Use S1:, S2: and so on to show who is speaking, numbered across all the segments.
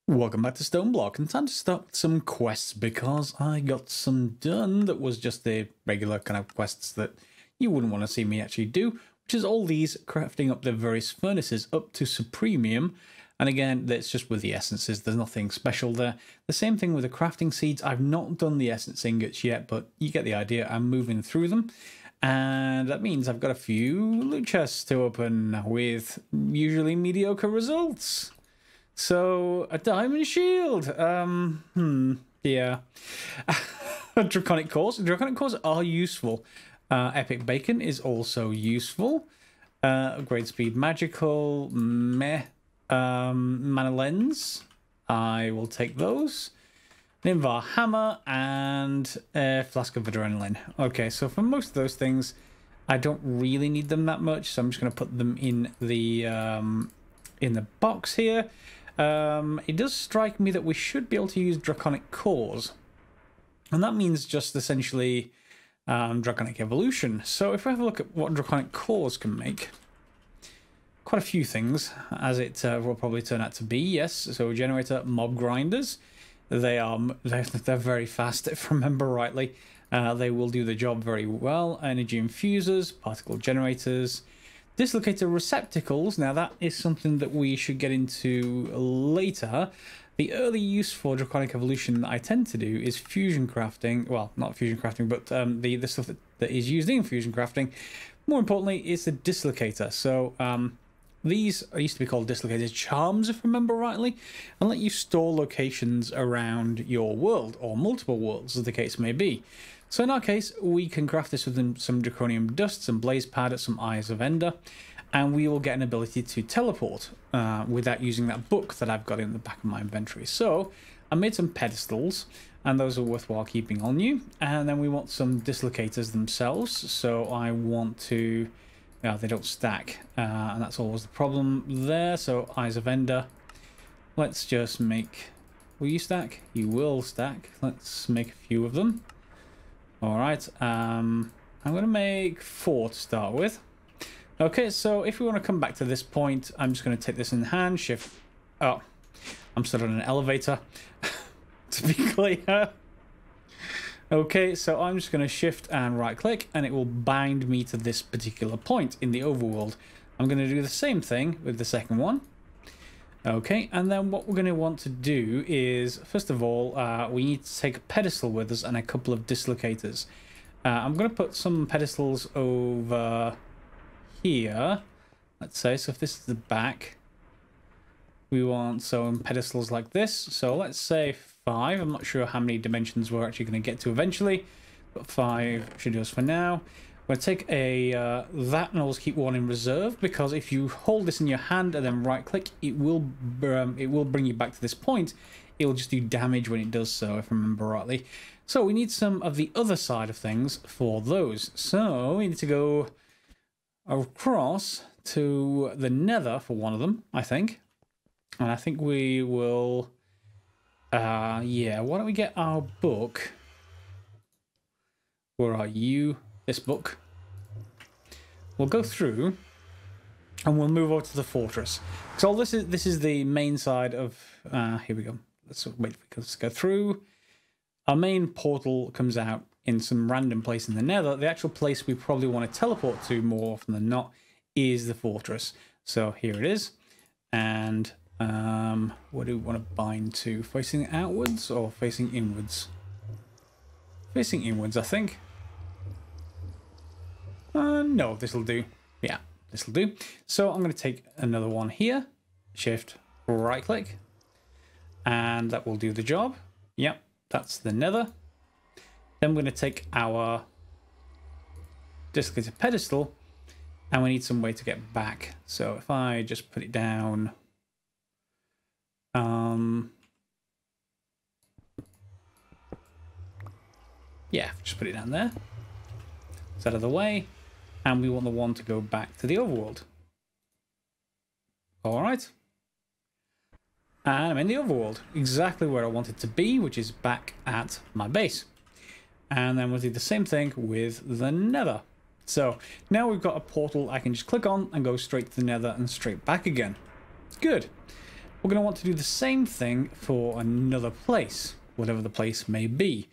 S1: Welcome back to StoneBlock, and time to start some quests because I got some done that was just the regular kind of quests that you wouldn't want to see me actually do, which is all these crafting up the various furnaces up to Supremium. And again, that's just with the essences, there's nothing special there. The same thing with the crafting seeds. I've not done the essence ingots yet, but you get the idea. I'm moving through them. And that means I've got a few loot chests to open with usually mediocre results. So, a diamond shield. Yeah. Draconic Cores. Draconic Cores are useful. Epic Bacon is also useful. Upgrade Speed Magical. Meh. Mana Lens. I will take those. Nimvar Hammer and Flask of Adrenaline. Okay, so for most of those things, I don't really need them that much, so I'm just going to put them in the box here. It does strike me that we should be able to use Draconic Cores, and that means just essentially Draconic Evolution. So if we have a look at what Draconic Cores can make, quite a few things, as it will probably turn out to be. Yes, so generator mob grinders. They're very fast, if I remember rightly. They will do the job very well. Energy infusers, particle generators. Dislocator receptacles, now that is something that we should get into later. The early use for Draconic Evolution that I tend to do is fusion crafting. Well, not fusion crafting, but the stuff that is used in fusion crafting. More importantly, it's the dislocator. So these used to be called dislocator charms, if I remember rightly, and let you store locations around your world, or multiple worlds, as the case may be. So in our case, we can craft this with some Draconium Dust, some Blaze Powder, some Eyes of Ender, and we will get an ability to teleport without using that book that I've got in the back of my inventory. So I made some pedestals, and those are worthwhile keeping on you. And then we want some dislocators themselves, so I want to... Yeah, they don't stack, and that's always the problem there. So Eyes of Ender, let's just make... Will you stack? You will stack. Let's make a few of them. Alright, I'm going to make 4 to start with. Okay, so if we want to come back to this point, I'm just going to take this in hand, shift... Oh, I'm still on an elevator, to be clear. Okay, so I'm just going to shift and right click, and it will bind me to this particular point in the overworld. I'm going to do the same thing with the second one. Okay, and then what we're going to want to do is, first of all, we need to take a pedestal with us and a couple of dislocators. I'm going to put some pedestals over here, let's say. So if this is the back, we want some pedestals like this. So let's say 5. I'm not sure how many dimensions we're actually going to get to eventually, but 5 should do us for now. I'm going to take that and always keep 1 in reserve, because if you hold this in your hand and then right click, it will bring you back to this point. It will just do damage when it does so, if I remember rightly. So we need some of the other side of things for those. So we need to go across to the Nether for one of them, I think. And I think we will... yeah, why don't we get our book? Where are you? This book. We'll go through and we'll move over to the fortress. So this is the main side of... here we go. Let's wait, let's go through. Our main portal comes out in some random place in the Nether. The actual place we probably want to teleport to more often than not is the fortress. So here it is. And what do we want to bind to? Facing outwards or facing inwards? Facing inwards, I think. No, this'll do. Yeah, this'll do. So I'm going to take another one here. Shift, right click. And that will do the job. Yep, that's the Nether. Then we're going to take our dislocated pedestal, and we need some way to get back. So if I just put it down... yeah, just put it down there. It's out of the way. And we want the one to go back to the overworld. Alright. And I'm in the overworld. Exactly where I want it to be, which is back at my base. And then we'll do the same thing with the Nether. So now we've got a portal I can just click on and go straight to the Nether and straight back again. Good. we're going to want to do the same thing for another place, whatever the place may be.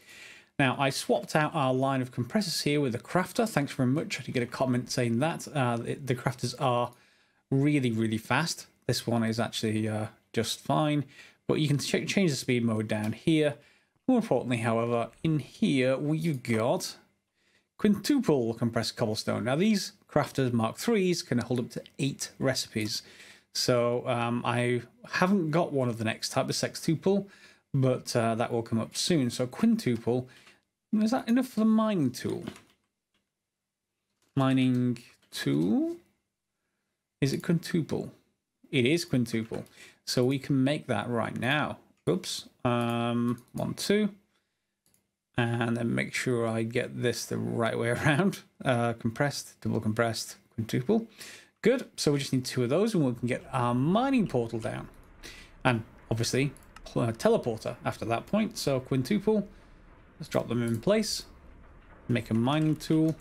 S1: Now, I swapped out our line of compressors here with a crafter. Thanks very much. I did get a comment saying that. The crafters are really, really fast. This one is actually just fine. But you can change the speed mode down here. More importantly, however, in here we've got quintuple compressed cobblestone. Now, these crafters Mark IIIs can hold up to 8 recipes. So I haven't got one of the next type, the sextuple, but that will come up soon. So quintuple. Is that enough for the mining tool? Mining tool? Is it quintuple? It is quintuple. So we can make that right now. Oops. 1, 2. And then make sure I get this the right way around. Compressed, double compressed, quintuple. Good. So we just need 2 of those and we can get our mining portal down. And obviously, teleporter after that point. So quintuple. Let's drop them in place. Make a mining tool.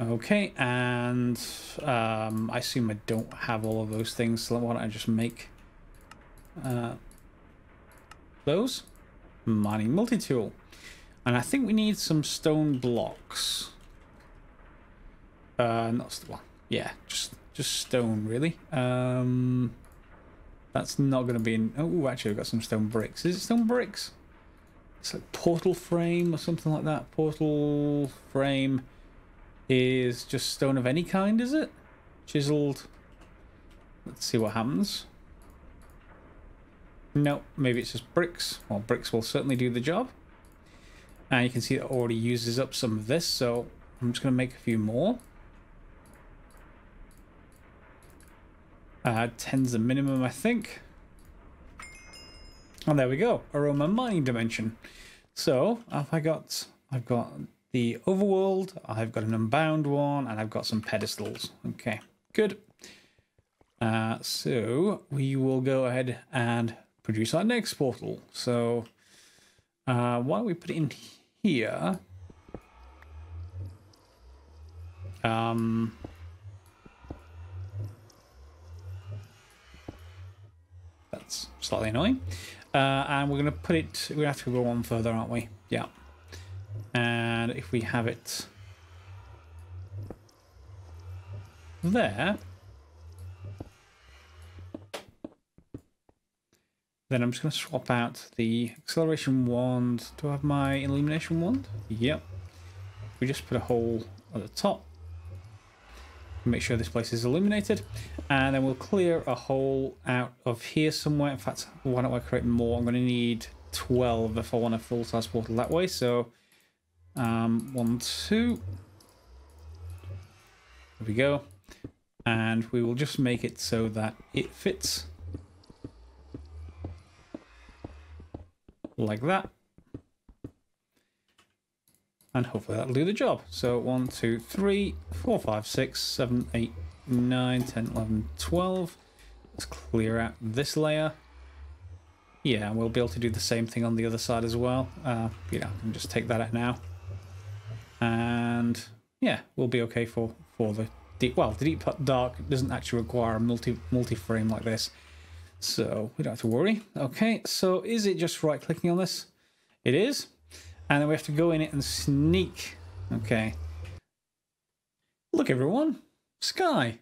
S1: Okay, and I assume I don't have all of those things, so why don't I just make those? Mining multi-tool. And I think we need some stone blocks. Not well, yeah, just stone really. That's not going to be in. Oh, actually, I've got some stone bricks. Is it stone bricks? It's like portal frame or something like that. Portal frame is just stone of any kind, is it? Chiseled. Let's see what happens. No, maybe it's just bricks. Well, bricks will certainly do the job. And you can see it already uses up some of this, so I'm just going to make a few more. 10's the minimum, I think. And there we go, aroma mining dimension. So I've got the overworld, I've got an unbound one, and I've got some pedestals. Okay, good. So we will go ahead and produce our next portal. So why don't we put it in here? That's slightly annoying. And we're going to put it, we have to go on further, aren't we? Yeah. And if we have it there, then I'm just going to swap out the acceleration wand. Do I have my illumination wand? Yep. We just put a hole at the top. Make sure this place is illuminated. And then we'll clear a hole out of here somewhere. In fact, why don't I create more? I'm going to need 12 if I want a full-size portal that way. So, 1, 2. There we go. And we will just make it so that it fits. Like that. And hopefully that'll do the job. So 1, 2, 3, 4, 5, 6, 7, 8, 9, 10, 11, 12. Let's clear out this layer. Yeah, and we'll be able to do the same thing on the other side as well. You know, I can just take that out now. And yeah, we'll be okay for the deep. Well, the deep dark doesn't actually require a multi-frame like this. So we don't have to worry. Okay, so is it just right clicking on this? It is. And then we have to go in it and sneak. Okay. Look, everyone. Sky.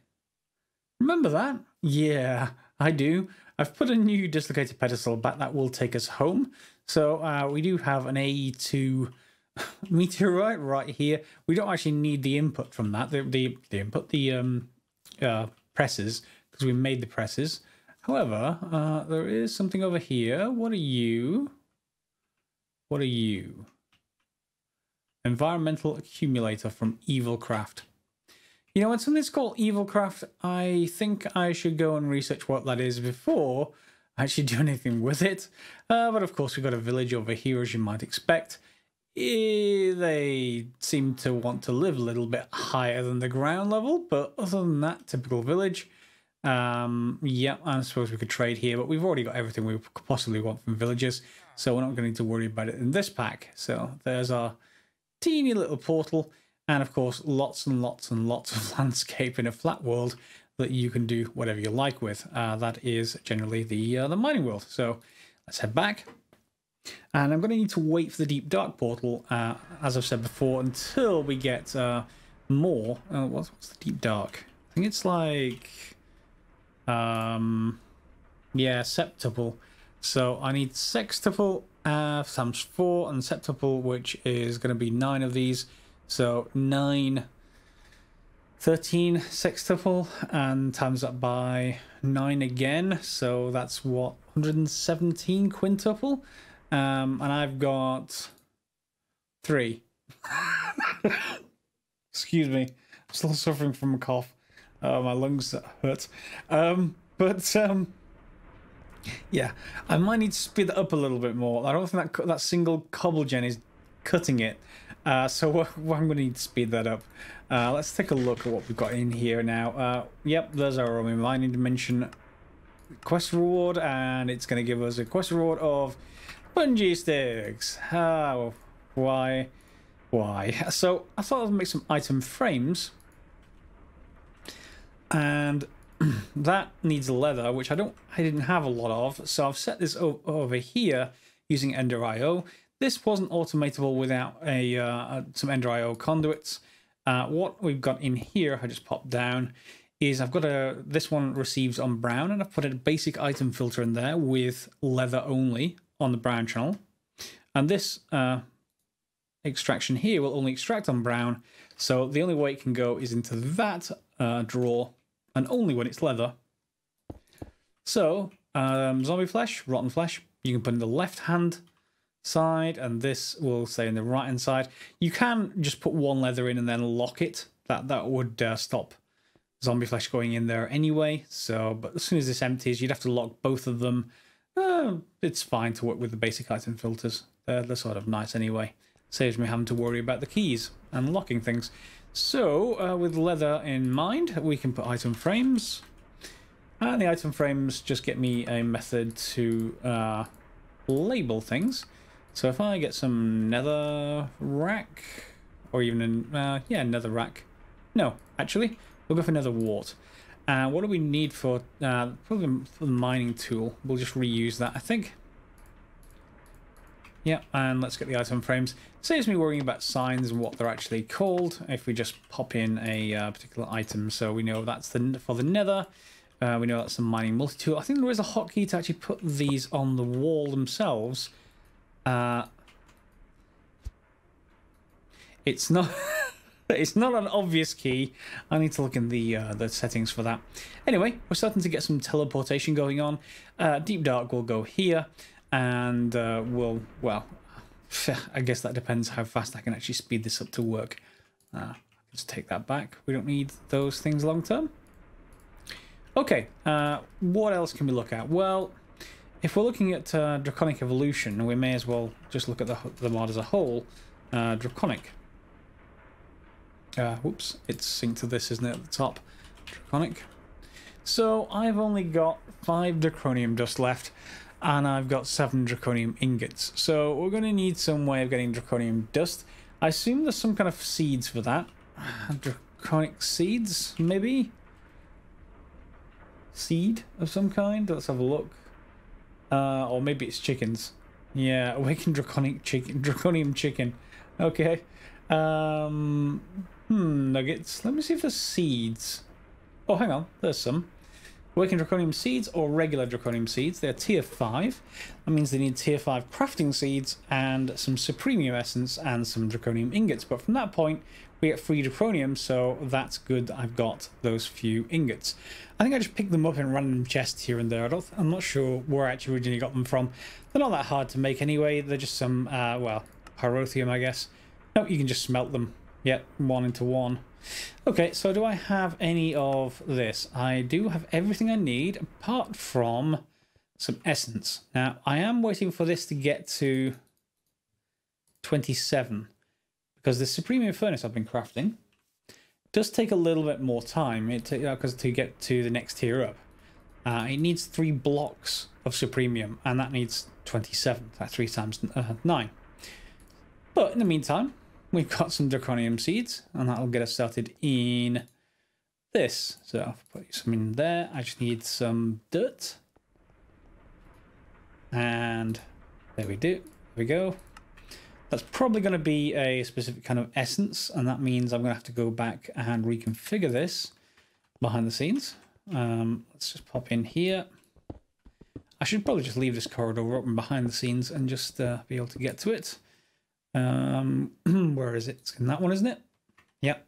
S1: Remember that? Yeah, I do. I've put a new dislocated pedestal back that will take us home. So we do have an E2 meteorite right here. We don't actually need the input from that. The input, the presses, because we made the presses. However, there is something over here. What are you? What are you? Environmental accumulator from Evilcraft. You know, when something's called Evilcraft, I think I should go and research what that is before I actually do anything with it. But of course, we've got a village over here, as you might expect. They seem to want to live a little bit higher than the ground level, but other than that, typical village. Yeah, I suppose we could trade here, but we've already got everything we could possibly want from villagers, so we're not going to worry about it in this pack. So there's our teeny little portal, and of course lots and lots and lots of landscape in a flat world. that you can do whatever you like with. That is generally the mining world. So let's head back. And I'm going to need to wait for the Deep Dark portal, as I've said before, until we get more. What's the Deep Dark? I think it's like... yeah, septuple. So I need sextuple times 4 and septuple, which is going to be 9 of these. So 9, 13 sextuple, and times that by 9 again. So that's what, 117 quintuple. And I've got 3. Excuse me, I'm still suffering from a cough. My lungs hurt. Yeah, I might need to speed that up a little bit more. I don't think that single cobble gen is cutting it. So I'm going to need to speed that up. Let's take a look at what we've got in here now. Yep, there's our mining dimension quest reward, and it's going to give us a quest reward of bungee sticks. Oh, why? So I thought I'd make some item frames, and that needs leather, which I didn't have a lot of, so I've set this over here using Ender IO. This wasn't automatable without some Ender IO conduits. What we've got in here, I just popped down, is I've got this one receives on brown, and I've put a basic item filter in there with leather only on the brown channel, and this extraction here will only extract on brown, so the only way it can go is into that drawer, and only when it's leather. So zombie flesh, rotten flesh, you can put in the left hand side, and this will stay in the right hand side. You can just put one leather in and then lock it. That would stop zombie flesh going in there anyway. So, but as soon as this empties, you'd have to lock both of them. It's fine to work with the basic item filters. They're sort of nice anyway. Saves me having to worry about the keys and locking things. So, with leather in mind, we can put item frames. And the item frames just get me a method to label things. So if I get some nether rack, or even nether rack. No, actually, we'll go for nether wart. What do we need for probably for the mining tool? We'll just reuse that, I think. Yeah, and let's get the item frames. Saves me worrying about signs and what they're actually called if we just pop in a particular item. So we know that's for the nether. We know that's the mining multi-tool. I think there is a hotkey to actually put these on the wall themselves. It's not it's not an obvious key. I need to look in the settings for that. Anyway, we're starting to get some teleportation going on. Deep Dark will go here, and well, I guess that depends how fast I can actually speed this up to work. Let's take that back. We don't need those things long term. Okay, what else can we look at? Well, if we're looking at Draconic Evolution, we may as well just look at the mod as a whole. Draconic. Whoops, it's synced to this, isn't it, at the top? Draconic. So I've only got 5 draconium dust left, and I've got 7 draconium ingots. So we're going to need some way of getting draconium dust. I assume there's some kind of seeds for that. Draconic seeds, maybe? Seed of some kind? Let's have a look. Or maybe it's chickens. Yeah, awakened draconium chicken. Okay. Nuggets. Let me see if there's seeds. Oh, hang on. There's some. Awakened draconium seeds or regular draconium seeds. They're tier 5. That means they need tier 5 crafting seeds and some supremium essence and some draconium ingots. But from that point, we get free draconium, so that's good. I've got those few ingots. I think I just picked them up in random chests here and there. I'm not sure where I actually originally got them from. They're not that hard to make anyway. They're just some, well, pyrotheum, I guess. No, you can just smelt them. Yeah, 1 into 1. Okay, so do I have any of this? I do have everything I need, apart from some essence. Now, I am waiting for this to get to 27, because the Supremium Furnace I've been crafting does take a little bit more time because to get to the next tier up. It needs 3 blocks of Supremium, and that needs 27. That's 3 times 9. But in the meantime, we've got some Draconium Seeds, and that'll get us started in this. So I'll put some in there. I just need some dirt. And there we do. There we go. That's probably going to be a specific kind of essence, and that means I'm going to have to go back and reconfigure this behind the scenes. Let's just pop in here. I should probably just leave this corridor open behind the scenes and just be able to get to it. Where is it? It's in that one, isn't it? Yep.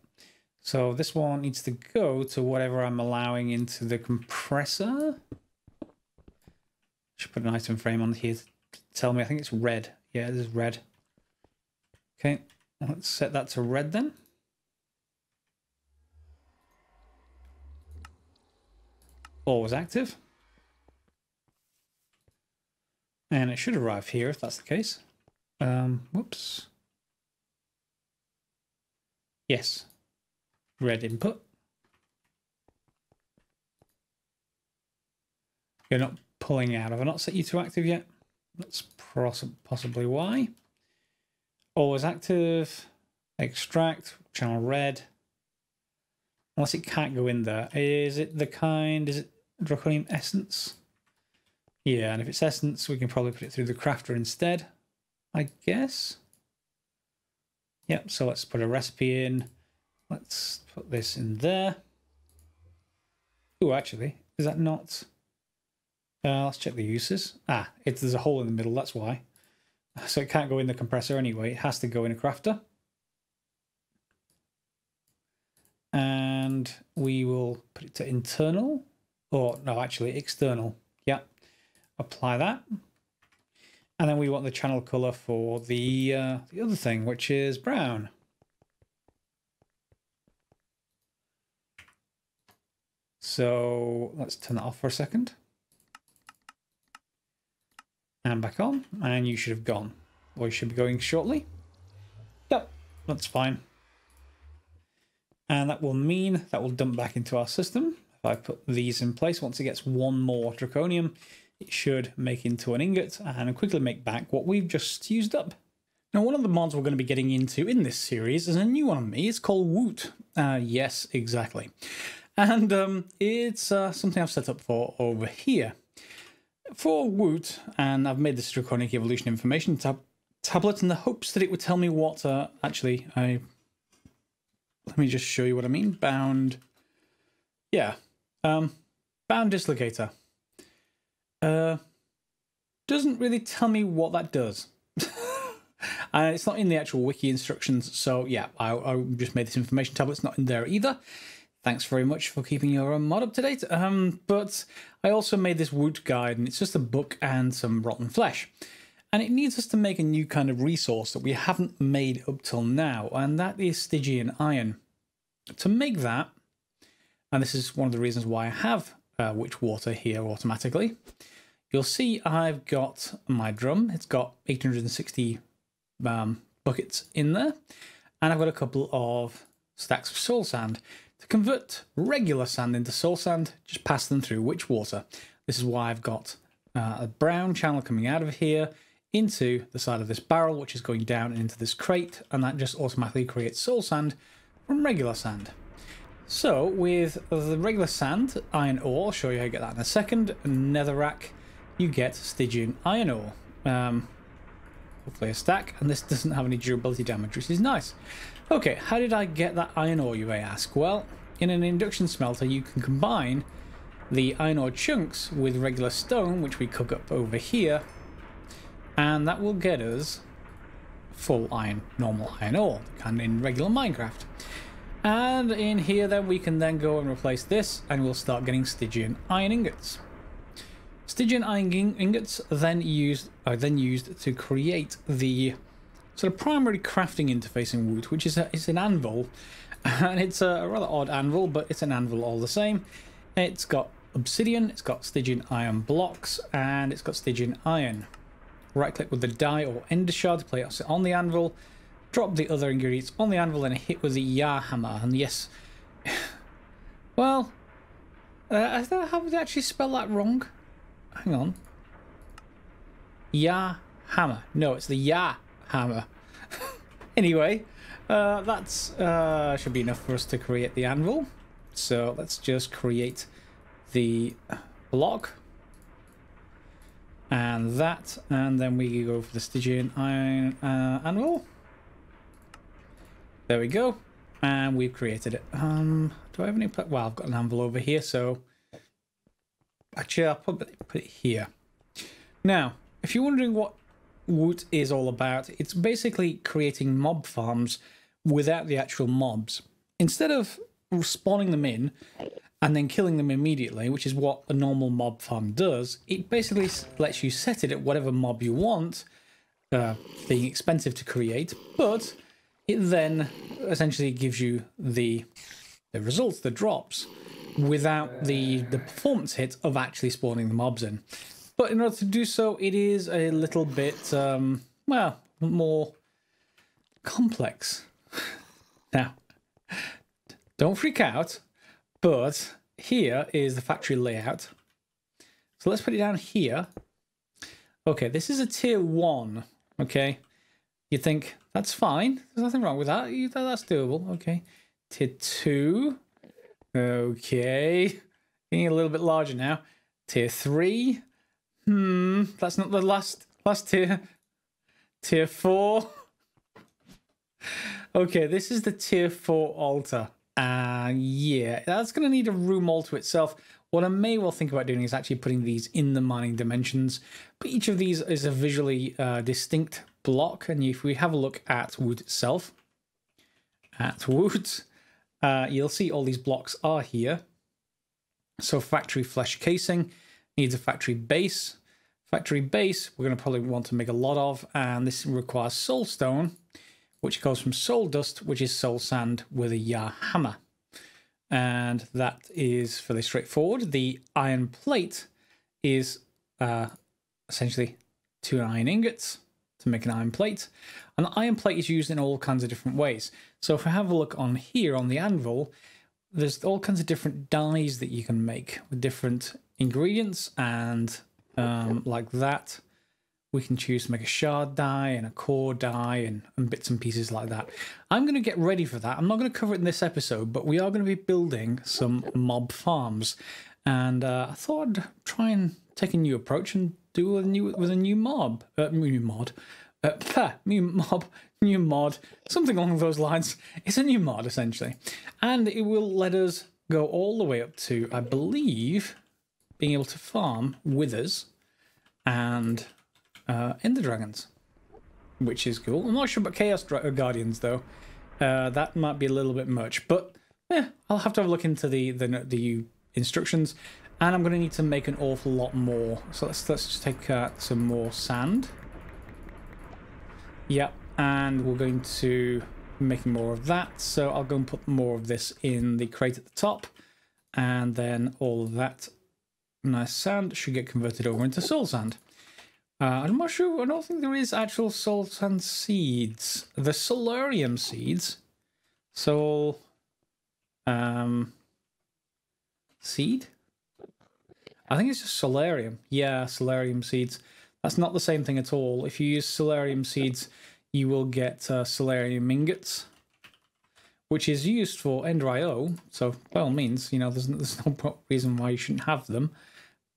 S1: So this one needs to go to whatever I'm allowing into the compressor. Should put an item frame on here to tell me. I think it's red. Yeah, this is red. Okay, let's set that to red then. Always active. And it should arrive here if that's the case. Whoops. Yes. Red input. You're not pulling out. Have I not set you to active yet? That's possibly why. Always active. Extract. Channel red. Unless it can't go in there. Is it the kind... Is it Draconian Essence? Yeah, and if it's Essence, we can probably put it through the crafter instead, I guess. Yep, so let's put a recipe in. Let's put this in there. Oh, actually, is that not... let's check the uses. Ah, there's a hole in the middle, that's why. So it can't go in the compressor anyway. It has to go in a crafter. And we will put it to internal. Or, no, actually, external. Yeah. Apply that. And then we want the channel color for the other thing, which is brown. So let's turn that off for a second. And back on, and you should have gone. Or you should be going shortly. Yep, that's fine. And that will mean that will dump back into our system. If I put these in place, once it gets one more draconium, it should make into an ingot and quickly make back what we've just used up. Now, one of the mods we're going to be getting into in this series is a new one on me. It's called Woot. Yes, exactly. And it's something I've set up for over here. For Woot, and I've made this Draconic Evolution information tablet in the hopes that it would tell me what... actually, let me just show you what I mean. Bound... Yeah. Bound Dislocator. Doesn't really tell me what that does. It's not in the actual wiki instructions, so yeah, I just made this information tablet. It's not in there either. Thanks very much for keeping your mod up to date. But I also made this Woot guide, and it's just a book and some rotten flesh. And it needs us to make a new kind of resource that we haven't made up till now, and that is Stygian iron. To make that, and this is one of the reasons why I have witch water here automatically, you'll see I've got my drum. It's got 860 buckets in there, and I've got a couple of stacks of soul sand. To convert regular sand into soul sand, just pass them through witch water. This is why I've got a brown channel coming out of here into the side of this barrel, which is going down into this crate, and that just automatically creates soul sand from regular sand. So with the regular sand, iron ore, I'll show you how you get that in a second, netherrack, you get Stygian iron ore. Hopefully a stack, and this doesn't have any durability damage, which is nice. Okay, how did I get that iron ore, you may ask? Well, in an induction smelter, you can combine the iron ore chunks with regular stone, which we cook up over here, and that will get us full iron, normal iron ore, kind of in regular Minecraft. And in here, then we can then go and replace this, and we'll start getting Stygian iron ingots. Stygian iron ingots are then used to create the sort of primary crafting interface in Woot, which is it's an anvil, and it's a rather odd anvil, but it's an anvil all the same. It's got obsidian, it's got Stygian iron blocks, and it's got Stygian iron. Right-click with the die or ender shard to place it on the anvil. Drop the other ingredients on the anvil and hit with the Yah hammer. And yes, well, how would I actually spell that wrong? Hang on. Yah hammer. No, it's the Yah hammer. Anyway, that's should be enough for us to create the anvil. So let's just create the block and that, and then we go for the Stygian iron anvil. There we go, and we've created it. Do I have any? Well, I've got an anvil over here, so actually I'll put it here. Now, if you're wondering what Woot is all about, it's basically creating mob farms without the actual mobs. Instead of spawning them in and then killing them immediately, which is what a normal mob farm does, it basically lets you set it at whatever mob you want, being expensive to create, but it then essentially gives you the results, the drops, without the performance hit of actually spawning the mobs in. But in order to do so, it is a little bit, well, more complex. Now, don't freak out, but here is the factory layout. So let's put it down here. Okay, this is a tier 1, okay? You think, that's fine, there's nothing wrong with that, that's doable, okay. Tier 2, okay. Getting a little bit larger now. Tier 3, that's not the last tier. Tier 4. Okay, this is the tier 4 altar. Yeah, that's going to need a room all to itself. What I may well think about doing is actually putting these in the mining dimensions. But each of these is a visually distinct block. And if we have a look at Woot itself, you'll see all these blocks are here. So factory flesh casing needs a factory base. Factory base, we're going to probably want to make a lot of. And this requires soul stone, which goes from soul dust, which is soul sand with a Yar hammer. And that is fairly straightforward. The iron plate is essentially 2 iron ingots to make an iron plate. And the iron plate is used in all kinds of different ways. So if we have a look on here on the anvil, there's all kinds of different dyes that you can make with different ingredients, and like that. We can choose to make a shard dye and a core dye and bits and pieces like that. I'm going to get ready for that. I'm not going to cover it in this episode, but we are going to be building some mob farms. And I thought I'd try and take a new approach and do a new mod, something along those lines. It's a new mod, essentially. And it will let us go all the way up to, I believe, being able to farm withers and Ender Dragons, which is cool. I'm not sure about Chaos Guardians though. That might be a little bit much, but yeah, I'll have to have a look into the instructions, and I'm going to need to make an awful lot more. So let's just take some more sand. Yep, and we're going to be making more of that. So I'll go and put more of this in the crate at the top, and then all of that nice sand should get converted over into soul sand. I'm not sure. I don't think there is actual soul sand seeds. The Solarium Seeds. Soul seed? I think it's just Solarium. Yeah, Solarium Seeds. That's not the same thing at all. If you use Solarium Seeds, you will get Solarium ingots, which is used for Ender IO. So by all means, you know, there's no reason why you shouldn't have them.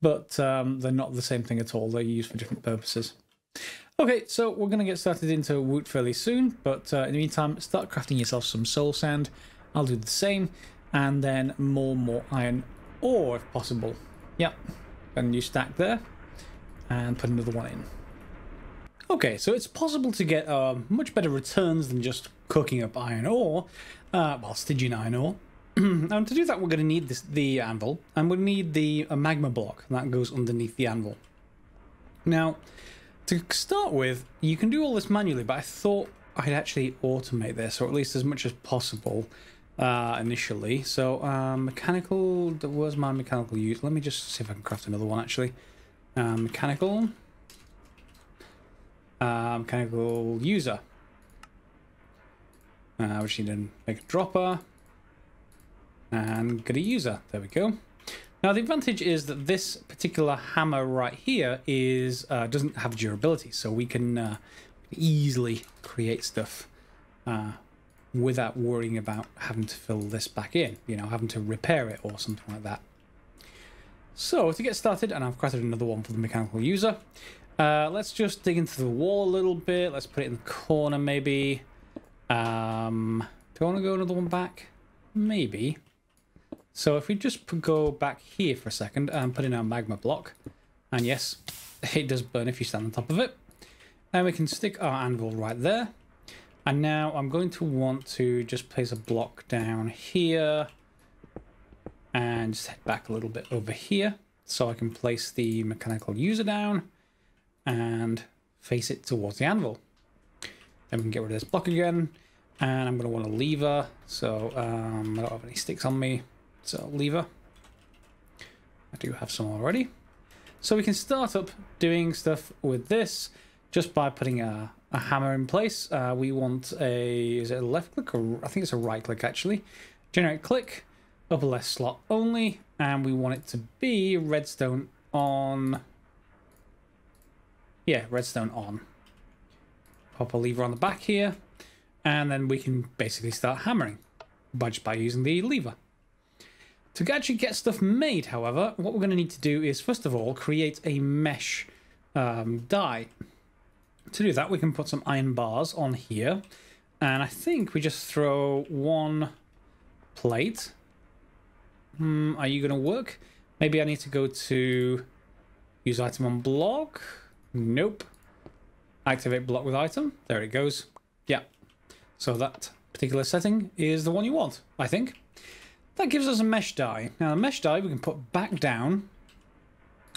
S1: But they're not the same thing at all. They're used for different purposes. Okay, so we're going to get started into Woot fairly soon. But in the meantime, start crafting yourself some soul sand. I'll do the same. And then more iron ore if possible. Yep. Got a new stack there. And put another one in. Okay, so it's possible to get much better returns than just cooking up iron ore. Well, Stygian iron ore. And to do that, we're going to need the anvil, and we'll need the magma block that goes underneath the anvil. Now, to start with, you can do all this manually, but I thought I'd actually automate this, or at least as much as possible initially. So, mechanical, where's my mechanical use? Let me just see if I can craft another one, actually. Mechanical user. We just need to make a dropper. And get a user. There we go. Now the advantage is that this particular hammer right here is doesn't have durability, so we can easily create stuff without worrying about having to fill this back in, you know, having to repair it or something like that. So to get started, and I've crafted another one for the mechanical user, let's just dig into the wall a little bit. Let's put it in the corner maybe. Do I want to go another one back? Maybe. So if we just go back here for a second and put in our magma block, and yes, it does burn if you stand on top of it, and we can stick our anvil right there. And now I'm going to want to just place a block down here and just head back a little bit over here so I can place the mechanical user down and face it towards the anvil. Then we can get rid of this block again, and I'm going to want a lever. So I don't have any sticks on me, so lever. I do have some already. So we can start up doing stuff with this just by putting a hammer in place. We want is it a left click, or I think it's a right click actually. Generate click, upper left slot only, and we want it to be redstone on. Yeah, redstone on. Pop a lever on the back here, and then we can basically start hammering by using the lever. To actually get stuff made, however, what we're going to need to do is first of all create a mesh die. To do that, we can put some iron bars on here, and I think we just throw one plate. Are you going to work? Maybe I need to go to use item on block. Nope. Activate block with item. There it goes. Yeah. So that particular setting is the one you want, I think. That gives us a mesh die. Now, the mesh die we can put back down,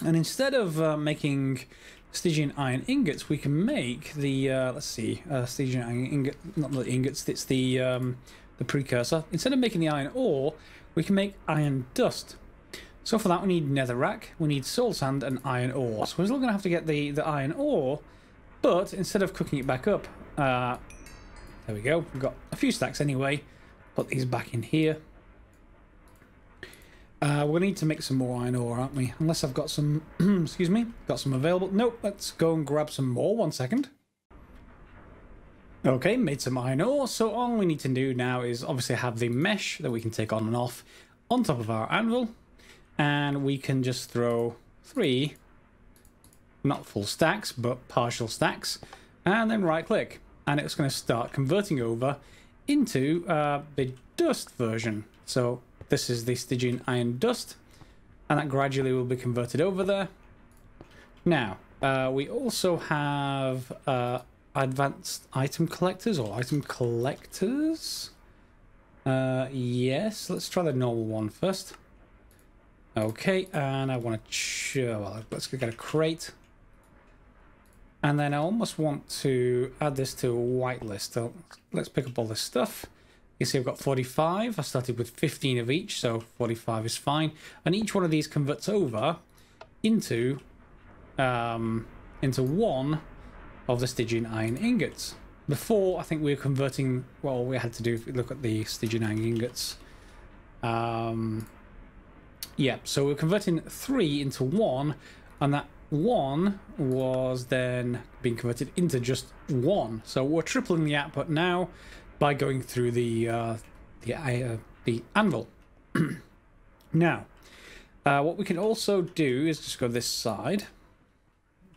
S1: and instead of making Stygian iron ingots, we can make the let's see, Stygian iron ingot, not the ingots, it's the precursor. Instead of making the iron ore, we can make iron dust. So for that we need netherrack, we need soul sand and iron ore. So we're still going to have to get the iron ore, but instead of cooking it back up, there we go, we've got a few stacks anyway. Put these back in here. We're going to need to make some more iron ore, aren't we? Unless I've got some, excuse me, got some available. Nope, let's go and grab some more. 1 second. Okay, made some iron ore. So all we need to do now is obviously have the mesh that we can take on and off on top of our anvil. And we can just throw 3, not full stacks, but partial stacks. And then right click. And it's going to start converting over into the dust version. So this is the Stygian iron dust, and that gradually will be converted over there. Now, we also have advanced item collectors or item collectors. Yes, let's try the normal one first. Okay, and I want to well, let's get a crate. And then I almost want to add this to a whitelist. So let's pick up all this stuff. You see I've got 45. I started with 15 of each, so 45 is fine. And each one of these converts over into one of the Stygian iron ingots. Before, I think we were converting, well, we had to do, if we look at the Stygian iron ingots. Yeah, so we're converting 3 into 1, and that 1 was then being converted into just 1. So we're tripling the output now by going through the anvil. Now, what we can also do is just go this side.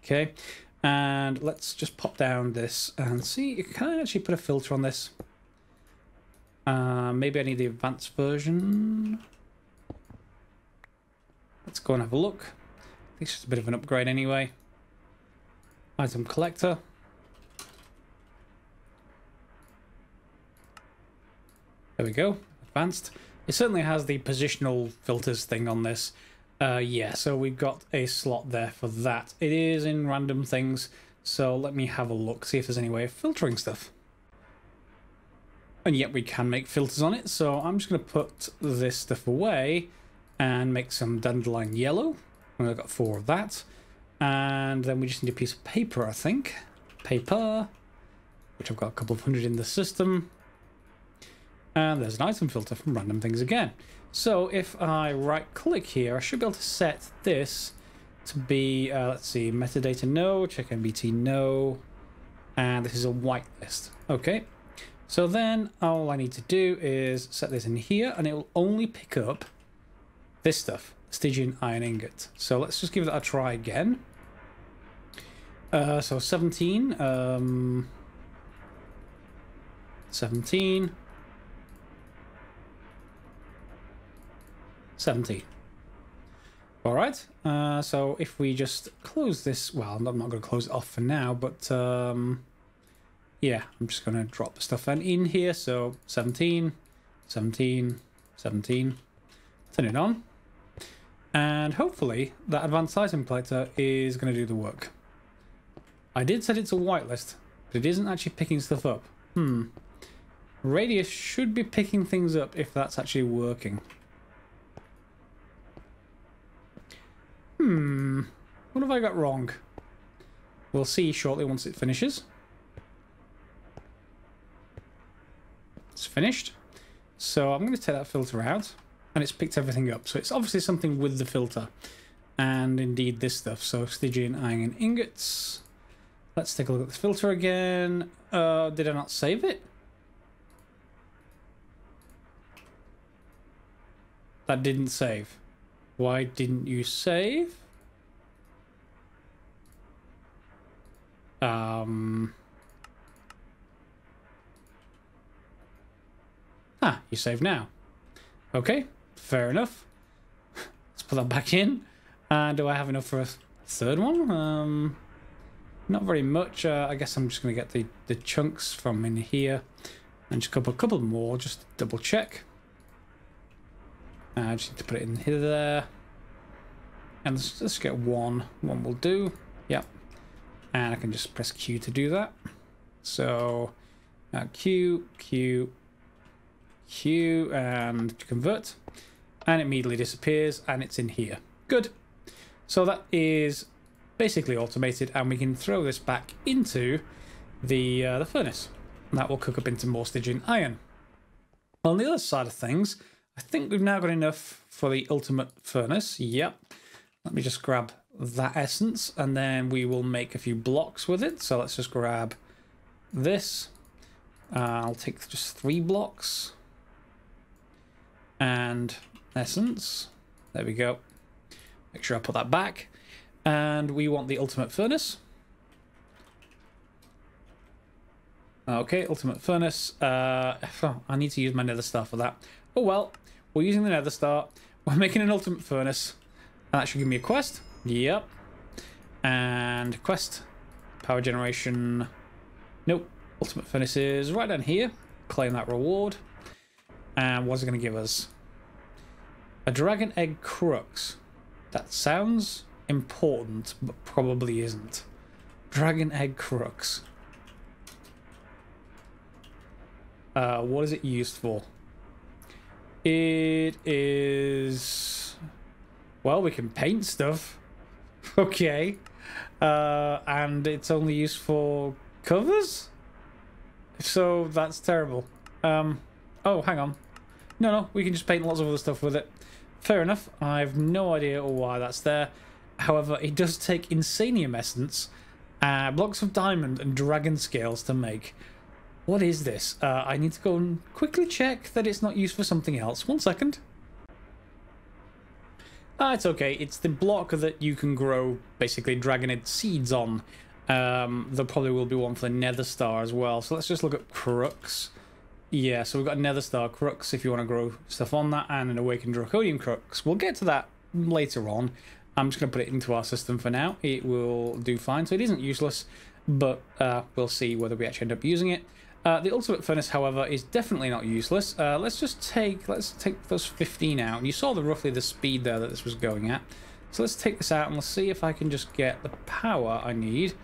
S1: Okay, and let's just pop down this and see. Can I actually put a filter on this? Maybe I need the advanced version. Let's go and have a look. It's just a bit of an upgrade anyway. Item collector. There we go. Advanced. It certainly has the positional filters thing on this. Yeah, so we've got a slot there for that. It is in random things, so let me have a look, see if there's any way of filtering stuff. And yet we can make filters on it, so I'm just going to put this stuff away and make some dandelion yellow. I've got 4 of that. And then we just need a piece of paper, I think. Paper, which I've got a couple of hundred in the system. And there's an item filter from random things again. So if I right click here, I should be able to set this to be, let's see, metadata no, check MBT no, and this is a whitelist. Okay, So then all I need to do is set this in here, and it will only pick up this stuff, Stygian iron ingot. So let's just give that a try again. So 17, 17, 17. All right, so if we just close this, well, I'm not going to close it off for now, but yeah, I'm just going to drop the stuff in here. So 17, 17, 17, turn it on. And hopefully that advanced item collector is going to do the work. I did set it to whitelist, but it isn't actually picking stuff up. Radius should be picking things up if that's actually working. What have I got wrong? We'll see shortly once it finishes. It's finished. So I'm going to take that filter out, and it's picked everything up. So it's obviously something with the filter. And indeed this stuff. So Stygian iron ingots. Let's take a look at the filter again. Did I not save it? That didn't save. Why didn't you save? You save now. Okay, fair enough. Let's put that back in. Do I have enough for a third one? Not very much. I guess I'm just going to get the chunks from in here. And just a couple more, just to double check. I just need to put it in here there. And let's get one. One will do. Yep. And I can just press Q to do that. So Q, Q, Q, and convert. And it immediately disappears, and it's in here. Good. So that is basically automated, and we can throw this back into the furnace. And that will cook up into more Stygian iron. On the other side of things, I think we've now got enough for the ultimate furnace. Yep. Let me just grab that essence, and then we will make a few blocks with it. So let's just grab this. I'll take just 3 blocks. And essence. There we go. Make sure I put that back. And we want the ultimate furnace. Okay, ultimate furnace. I need to use my nether star for that. Oh well, we're using the nether star. We're making an ultimate furnace. That should give me a quest. Yep. And quest. Power generation. Nope. Ultimate furnace is right down here. Claim that reward. And what's it going to give us? A dragon egg crux. That sounds important, but probably isn't. Dragon egg crux. What is it used for? It is... Well, we can paint stuff. Okay. And it's only used for covers? So that's terrible. Oh, hang on. No, we can just paint lots of other stuff with it. Fair enough. I have no idea why that's there. However, it does take insanium essence, blocks of diamond, and dragon scales to make. What is this? I need to go and quickly check that it's not used for something else. 1 second. It's okay. It's the block that you can grow, basically, Draconic Seeds on. There probably will be one for the nether star as well. So let's just look at crux. Yeah, so we've got a nether star crux if you want to grow stuff on that, and an awakened draconian crux. We'll get to that later on. I'm just going to put it into our system for now. It will do fine. So it isn't useless, but we'll see whether we actually end up using it. The ultimate furnace, however, is definitely not useless. Let's take those 15 out. And you saw roughly the speed there that this was going at. So let's take this out and let's see if I can just get the power I need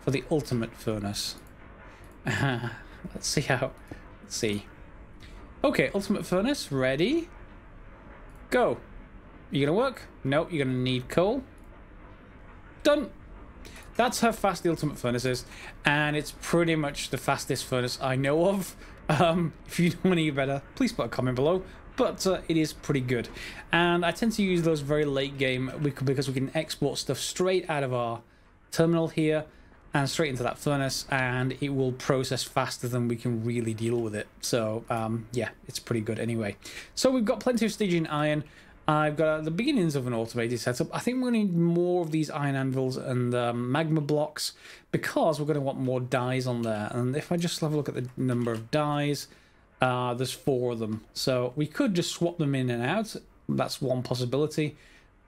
S1: for the ultimate furnace. Let's see how. Let's see. Okay, ultimate furnace, ready? Go. You gonna work? Nope, you're gonna need coal. Done. That's how fast the ultimate furnace is, and it's pretty much the fastest furnace I know of. If you know any better, please put a comment below, but it is pretty good. And I tend to use those very late game because we can export stuff straight out of our terminal here. and straight into that furnace, and it will process faster than we can really deal with it. So yeah, it's pretty good anyway. So we've got plenty of Stygian iron. I've got the beginnings of an automated setup. I think we're going to need more of these iron anvils and magma blocks, because we're going to want more dyes on there. And if I just have a look at the number of dyes, there's 4 of them. So we could just swap them in and out. That's one possibility.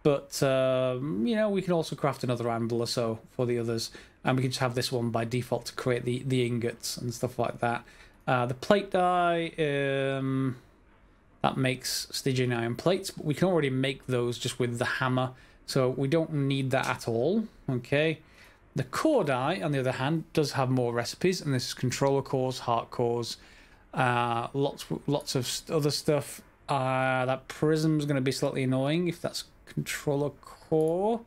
S1: But, you know, we can also craft another anvil or so for the others. And we can just have this one by default to create the ingots and stuff like that. The plate dye, that makes Stygian iron plates. But we can already make those just with the hammer. So we don't need that at all. Okay. The core dye, on the other hand, does have more recipes. And this is controller cores, heart cores, lots of other stuff. That prism's going to be slightly annoying if that's controller core,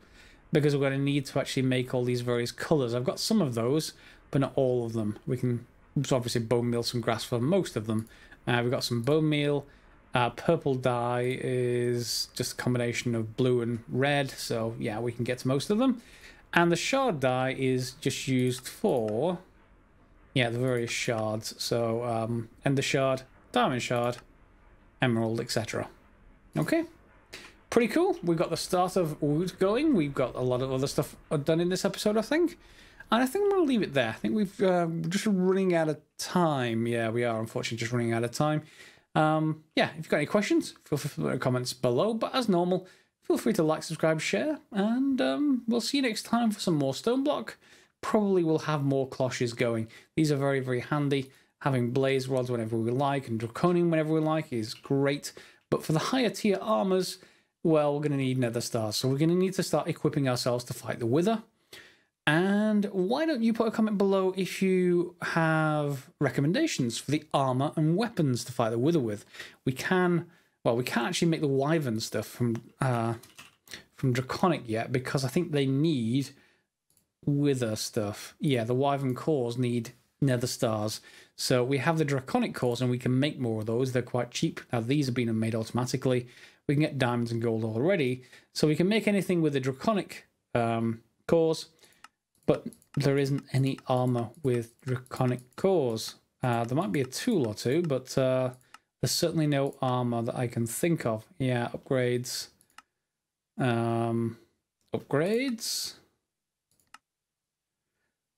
S1: because we're going to need to actually make all these various colors. I've got some of those, but not all of them. We can obviously bone meal some grass for most of them. We've got some bone meal. Purple dye is just a combination of blue and red, so yeah, we can get to most of them. And the shard dye is just used for, yeah, the various shards. So ender shard, diamond shard, emerald, etc. Okay. Pretty cool. We've got the start of Woot going. We've got a lot of other stuff done in this episode, I think. And I think I'm going to leave it there. I think we've just running out of time. Yeah, we are unfortunately just running out of time. Yeah, if you've got any questions, feel free to put in the comments below. But as normal, feel free to like, subscribe, share. And we'll see you next time for some more StoneBlock. Probably we'll have more cloches going. These are very, very handy. Having blaze rods whenever we like and draconium whenever we like is great. But for the higher tier armors, well, we're going to need nether stars. So we're going to need to start equipping ourselves to fight the Wither. And why don't you put a comment below if you have recommendations for the armor and weapons to fight the Wither with. We can, well, we can't actually make the Wyvern stuff from Draconic yet, because I think they need Wither stuff. Yeah, the Wyvern cores need nether stars. So we have the Draconic cores and we can make more of those. They're quite cheap. Now these have been made automatically. We can get diamonds and gold already. So we can make anything with the Draconic cores, but there isn't any armor with Draconic cores. There might be a tool or two, but there's certainly no armor that I can think of. Yeah, upgrades. Upgrades.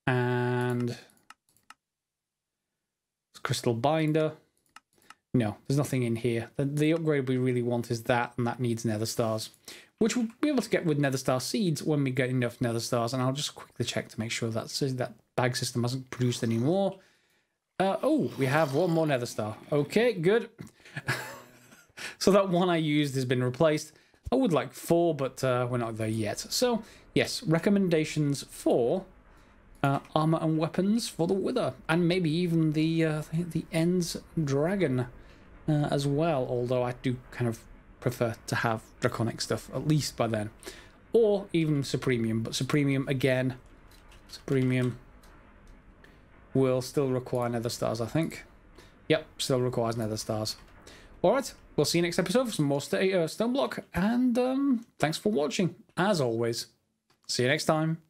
S1: And crystal binder. No, there's nothing in here. The upgrade we really want is that, and that needs nether stars, which we'll be able to get with nether star seeds when we get enough nether stars. And I'll just quickly check to make sure that bag system hasn't produced any more. Oh, we have one more nether star. Okay, good. So that one I used has been replaced. I would like 4, but we're not there yet. So yes, recommendations for armor and weapons for the Wither, and maybe even the Ends Dragon as well, although I do kind of prefer to have Draconic stuff at least by then, or even Supremium. But Supremium, again, Supremium will still require nether stars, I think. Yep, still requires nether stars. Alright, we'll see you next episode for some more StoneBlock, and thanks for watching, as always. See you next time.